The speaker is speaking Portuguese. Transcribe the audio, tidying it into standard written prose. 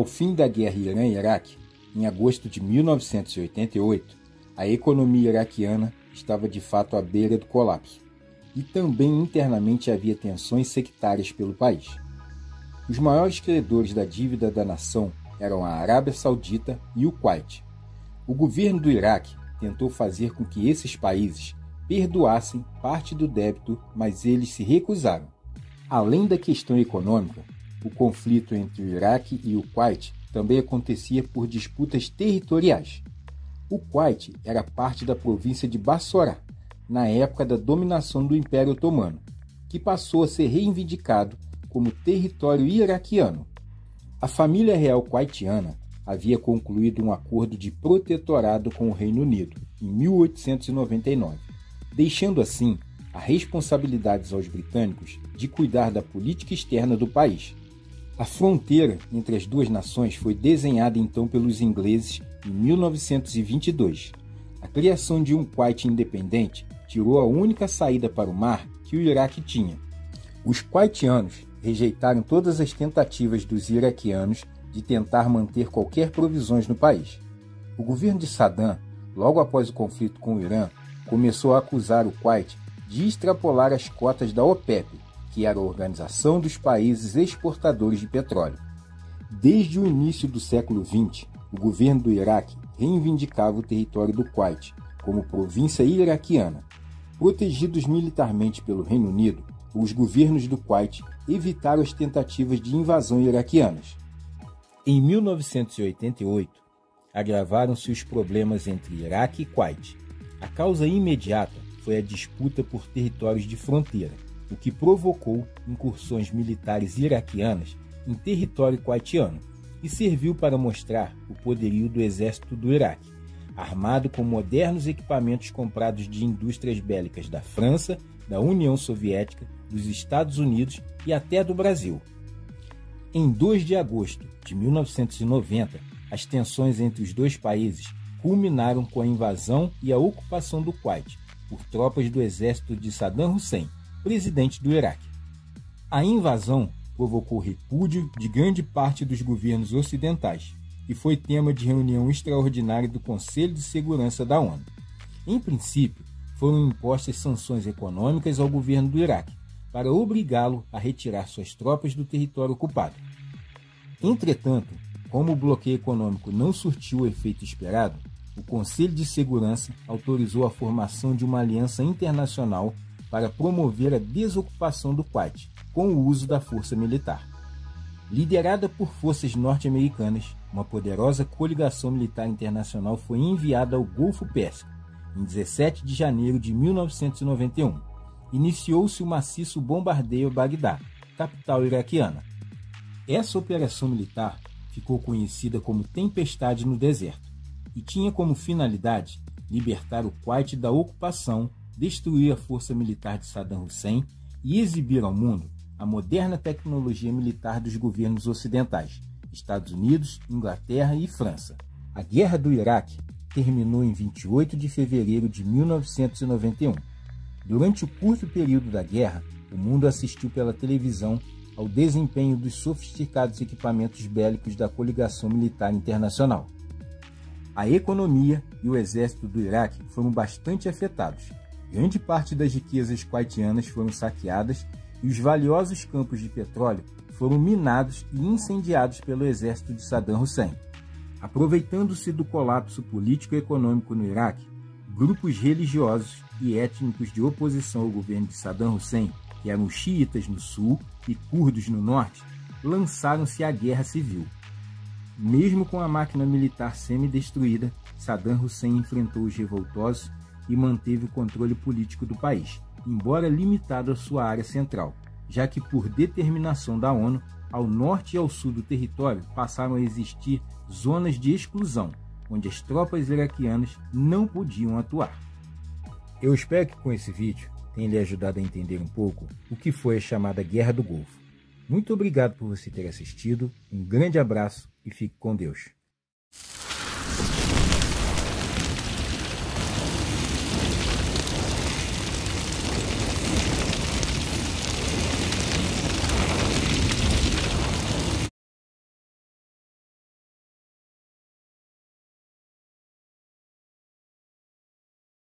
Ao fim da guerra Irã-Iraque, em agosto de 1988, a economia iraquiana estava de fato à beira do colapso, e também internamente havia tensões sectárias pelo país. Os maiores credores da dívida da nação eram a Arábia Saudita e o Kuwait. O governo do Iraque tentou fazer com que esses países perdoassem parte do débito, mas eles se recusaram. Além da questão econômica, o conflito entre o Iraque e o Kuwait também acontecia por disputas territoriais. O Kuwait era parte da província de Bassorá, na época da dominação do Império Otomano, que passou a ser reivindicado como território iraquiano. A família real kuwaitiana havia concluído um acordo de protetorado com o Reino Unido em 1899, deixando assim a responsabilidade aos britânicos de cuidar da política externa do país. A fronteira entre as duas nações foi desenhada então pelos ingleses em 1922. A criação de um Kuwait independente tirou a única saída para o mar que o Iraque tinha. Os kuwaitianos rejeitaram todas as tentativas dos iraquianos de tentar manter qualquer provisões no país. O governo de Saddam, logo após o conflito com o Irã, começou a acusar o Kuwait de extrapolar as cotas da OPEP, que era a Organização dos Países Exportadores de Petróleo. Desde o início do século XX, o governo do Iraque reivindicava o território do Kuwait como província iraquiana. Protegidos militarmente pelo Reino Unido, os governos do Kuwait evitaram as tentativas de invasão iraquianas. Em 1988, agravaram-se os problemas entre Iraque e Kuwait. A causa imediata foi a disputa por territórios de fronteira, o que provocou incursões militares iraquianas em território kuwaitiano e serviu para mostrar o poderio do exército do Iraque, armado com modernos equipamentos comprados de indústrias bélicas da França, da União Soviética, dos Estados Unidos e até do Brasil. Em 2 de agosto de 1990, as tensões entre os dois países culminaram com a invasão e a ocupação do Kuwait por tropas do exército de Saddam Hussein, presidente do Iraque. A invasão provocou repúdio de grande parte dos governos ocidentais e foi tema de reunião extraordinária do Conselho de Segurança da ONU. Em princípio, foram impostas sanções econômicas ao governo do Iraque para obrigá-lo a retirar suas tropas do território ocupado. Entretanto, como o bloqueio econômico não surtiu o efeito esperado, o Conselho de Segurança autorizou a formação de uma aliança internacional para promover a desocupação do Kuwait, com o uso da força militar. Liderada por forças norte-americanas, uma poderosa coligação militar internacional foi enviada ao Golfo Pérsico em 17 de janeiro de 1991. Iniciou-se o maciço bombardeio a Bagdá, capital iraquiana. Essa operação militar ficou conhecida como Tempestade no Deserto e tinha como finalidade libertar o Kuwait da ocupação, destruir a força militar de Saddam Hussein e exibir ao mundo a moderna tecnologia militar dos governos ocidentais, Estados Unidos, Inglaterra e França. A Guerra do Iraque terminou em 28 de fevereiro de 1991. Durante o curto período da guerra, o mundo assistiu pela televisão ao desempenho dos sofisticados equipamentos bélicos da coligação militar internacional. A economia e o exército do Iraque foram bastante afetados. Grande parte das riquezas kuwaitianas foram saqueadas e os valiosos campos de petróleo foram minados e incendiados pelo exército de Saddam Hussein. Aproveitando-se do colapso político e econômico no Iraque, grupos religiosos e étnicos de oposição ao governo de Saddam Hussein, que eram xiitas no sul e curdos no norte, lançaram-se à guerra civil. Mesmo com a máquina militar semi-destruída, Saddam Hussein enfrentou os revoltosos e manteve o controle político do país, embora limitado à sua área central, já que por determinação da ONU, ao norte e ao sul do território passaram a existir zonas de exclusão, onde as tropas iraquianas não podiam atuar. Eu espero que com esse vídeo tenha lhe ajudado a entender um pouco o que foi a chamada Guerra do Golfo. Muito obrigado por você ter assistido, um grande abraço e fique com Deus.